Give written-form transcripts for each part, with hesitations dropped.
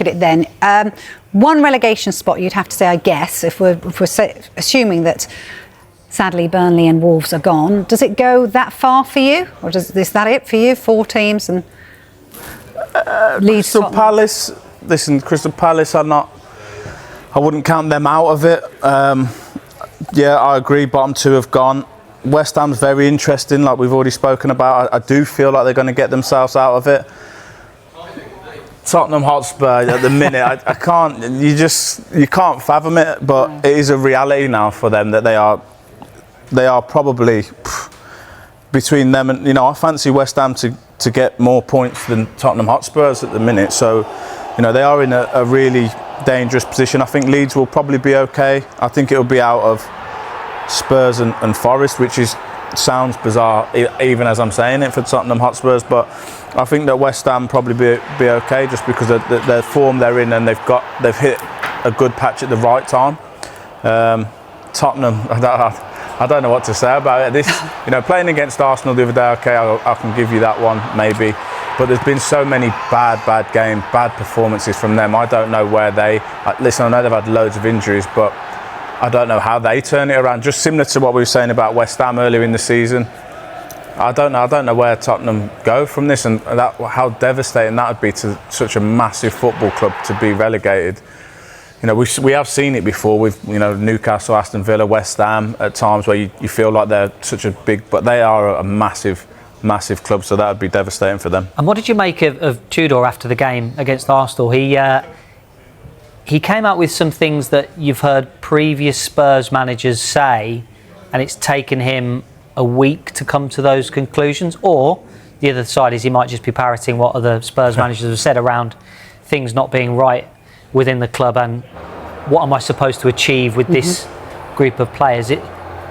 at it then. One relegation spot, you'd have to say, I guess, if we're assuming that sadly Burnley and Wolves are gone. Does it go that far for you, or is that it for you? 4 teams and Leeds, Crystal Palace. Listen, Crystal Palace are not. I wouldn't count them out of it. Yeah, I agree. Bottom 2 have gone. West Ham's very interesting, like we've already spoken about. I do feel like they're going to get themselves out of it. Tottenham Hotspur at the minute, I can't. You can't fathom it, but it is a reality now for them that they are probably between them and I fancy West Ham to get more points than Tottenham Hotspurs at the minute. So they are in a really dangerous position. I think Leeds will probably be okay. I think it'll be out of Spurs and Forest, which sounds bizarre even as I'm saying it for Tottenham Hotspurs, but I think that West Ham probably be okay just because of the form they're in, and they've hit a good patch at the right time. Tottenham, I don't know what to say about it. This, playing against Arsenal the other day, okay, I can give you that one maybe, but there's been so many bad games, bad performances from them. I don't know where listen, I know they've had loads of injuries, but I don't know how they turn it around. Just similar to what we were saying about West Ham earlier in the season. I don't know where Tottenham go from this, and how devastating that would be to such a massive football club to be relegated. We have seen it before with Newcastle, Aston Villa, West Ham at times where you feel like they're such a big, but they are a massive club, so that would be devastating for them. And what did you make of Tudor after the game against Arsenal? He came out with some things that you've heard previous Spurs managers say, and it's taken him a week to come to those conclusions. Or the other side is he might just be parroting what other Spurs managers have said around things not being right within the club and what am I supposed to achieve with this group of players.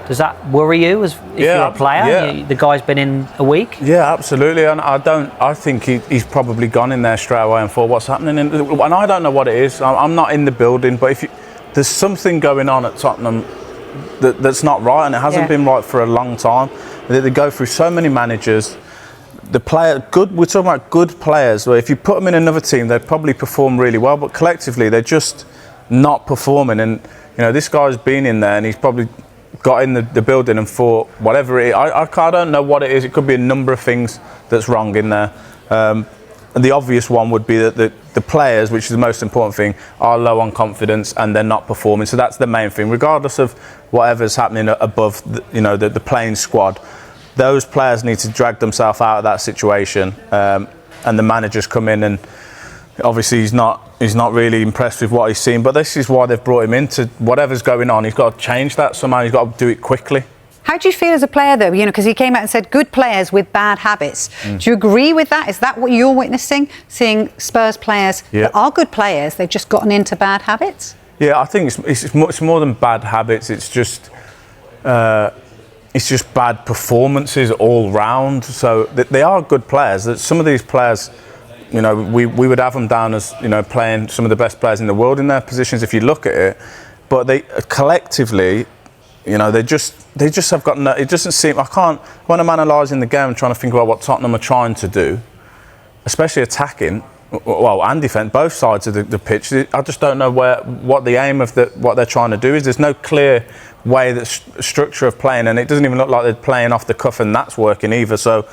Does that worry you if you're a player? Yeah. The guy's been in a week? Yeah, absolutely. And I think he's probably gone in there straight away and thought, what's happening? And I don't know what it is. I'm not in the building, but there's something going on at Tottenham that's not right, and it hasn't been right for a long time. They go through so many managers. We're talking about good players, where if you put them in another team, they'd probably perform really well, but collectively they're just not performing. And this guy's been in there and he's probably got in the building and thought whatever it is, I don't know what it is. It could be a number of things that's wrong in there. And the obvious one would be that the players, which is the most important thing, are low on confidence and they're not performing. So that's the main thing, regardless of whatever's happening above the playing squad. Those players need to drag themselves out of that situation, and the managers come in, and obviously he's not really impressed with what he's seen. But this is why they've brought him into whatever's going on. He's got to change that somehow. He's got to do it quickly. How do you feel as a player, though? Because he came out and said good players with bad habits. Do you agree with that? Is that what you're witnessing? Seeing Spurs players that are good players, they've just gotten into bad habits? Yeah, I think it's much more than bad habits. It's just bad performances all round. So they are good players. Some of these players, we would have them down as playing some of the best players in the world in their positions if you look at it. But they collectively, they just have got no. It doesn't seem. When I'm analysing the game and trying to think about what Tottenham are trying to do, especially attacking, and defence, both sides of the pitch. I just don't know what the aim of what they're trying to do is. There's no clear way, that structure of playing, and it doesn't even look like they're playing off the cuff, and that's working either. So,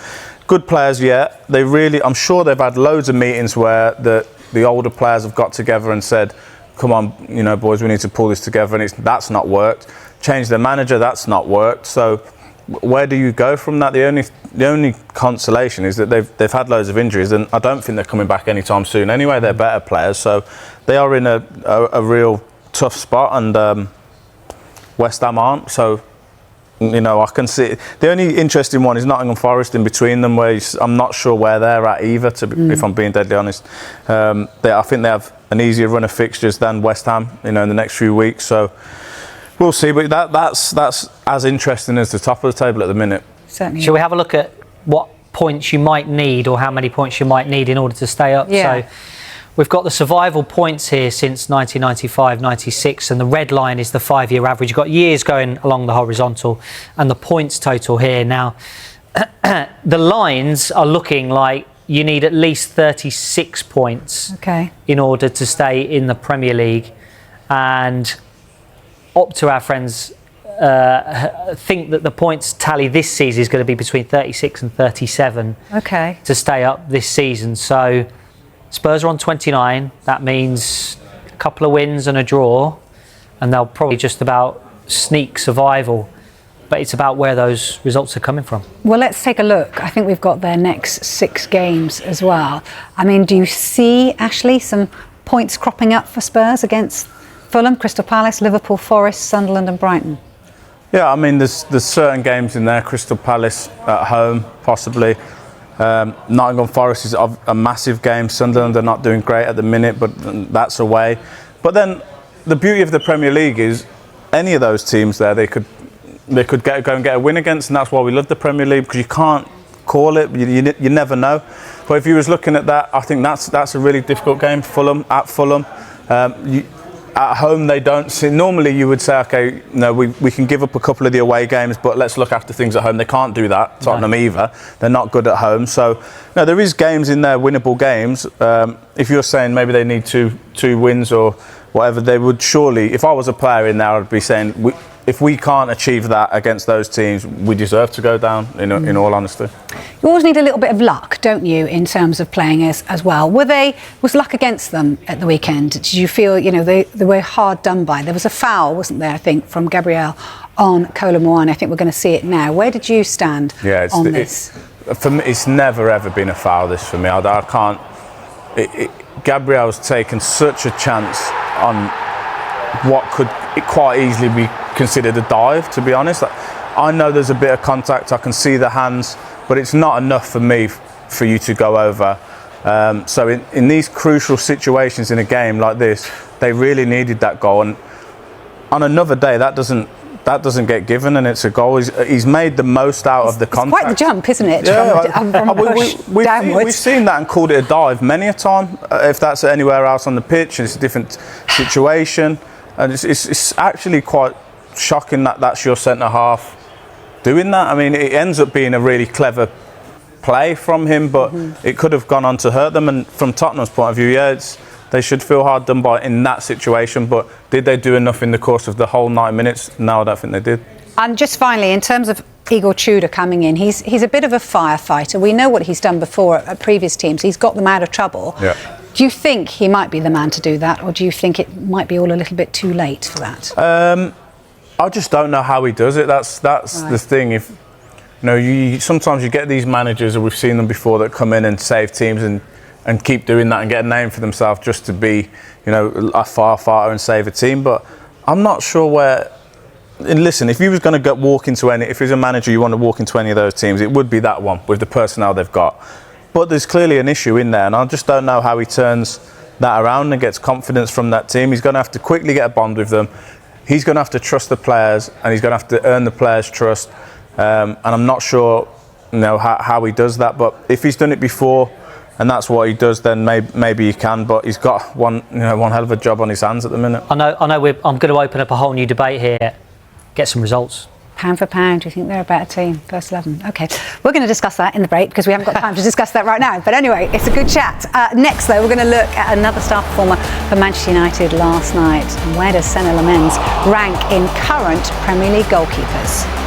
good players, They really. I'm sure they've had loads of meetings where the older players have got together and said, "Come on, boys, we need to pull this together," and that's not worked. Change the manager, that's not worked. So, where do you go from that? The only consolation is that they've had loads of injuries, and I don't think they're coming back anytime soon. Anyway, they're better players, so they are in a real tough spot, and West Ham aren't. So, I can see the only interesting one is Nottingham Forest in between them, where I'm not sure where they're at either. If I'm being deadly honest, I think they have an easier run of fixtures than West Ham, in the next few weeks. So. We'll see, but that's as interesting as the top of the table at the minute. Certainly. Shall we have a look at what points you might need, or how many points you might need in order to stay up? Yeah. So we've got the survival points here since 1995-96, and the red line is the 5-year average. You've got years going along the horizontal, and the points total here. Now, the lines are looking like you need at least 36 points in order to stay in the Premier League. And Opta, our friends, think that the points tally this season is going to be between 36 and 37 to stay up this season. So Spurs are on 29. That means a couple of wins and a draw, and they'll probably just about sneak survival. But it's about where those results are coming from. Well, let's take a look. I think we've got their next 6 games as well. I mean, do you see, Ashley, some points cropping up for Spurs against Fulham, Crystal Palace, Liverpool, Forest, Sunderland and Brighton? Yeah, I mean, there's certain games in there. Crystal Palace at home, possibly. Nottingham Forest is a massive game. Sunderland are not doing great at the minute, but that's away. But then the beauty of the Premier League is any of those teams there, they could go and get a win against, and that's why we love the Premier League, because you can't call it, you never know. But if you was looking at that, I think that's a really difficult game. Fulham. At home, they don't see. Normally, you would say, okay, no, we can give up a couple of the away games, but let's look after things at home. They can't do that. Tottenham either. They're not good at home. So, no, there is games in there, winnable games. If you're saying maybe they need two wins or whatever, they would surely. If I was a player in there, I'd be saying, if we can't achieve that against those teams, we deserve to go down, in all honesty. You always need a little bit of luck, don't you, in terms of playing as well. Was luck against them at the weekend? Did you feel, they were hard done by? There was a foul, wasn't there, I think, from Gabriel on Kolomuani. I think we're going to see it now. Where did you stand on this? For me, it's never, ever been a foul, this, for me. I can't... Gabriel's taken such a chance on what could quite easily be considered a dive, to be honest. I know there's a bit of contact, I can see the hands, but it's not enough for me for you to go over. So in these crucial situations in a game like this, they really needed that goal, and on another day that doesn't get given, and it's a goal. He's made the most out of the contact. It's quite the jump, isn't it? We've seen that and called it a dive many a time. If that's anywhere else on the pitch, it's a different situation, and it's actually quite shocking that that's your centre half doing that. I mean, it ends up being a really clever play from him, but it could have gone on to hurt them. And from Tottenham's point of view, they should feel hard done by in that situation. But did they do enough in the course of the whole 90 minutes? No, I don't think they did. And just finally, in terms of Igor Tudor coming in, he's a bit of a firefighter. We know what he's done before at previous teams. He's got them out of trouble. Yeah. Do you think he might be the man to do that, or do you think it might be all a little bit too late for that? I just don't know how he does it. That's right. The thing. If sometimes you get these managers, and we've seen them before, that come in and save teams and keep doing that and get a name for themselves just to be, a firefighter and save a team. But I'm not sure where. And listen, if you was going to walk into if he's a manager, you want to walk into any of those teams, it would be that one with the personnel they've got. But there's clearly an issue in there, and I just don't know how he turns that around and gets confidence from that team. He's going to have to quickly get a bond with them. He's going to have to trust the players, and he's going to have to earn the players' trust. And I'm not sure, how he does that. But if he's done it before, and that's what he does, then maybe he can. But he's got one hell of a job on his hands at the minute. I know. I'm going to open up a whole new debate here. Get some results. Pound for pound, do you think they're a better team? First 11. Okay, we're going to discuss that in the break because we haven't got time to discuss that right now. But anyway, it's a good chat. Next, though, we're going to look at another star performer for Manchester United last night. And where does Senna Lamens rank in current Premier League goalkeepers?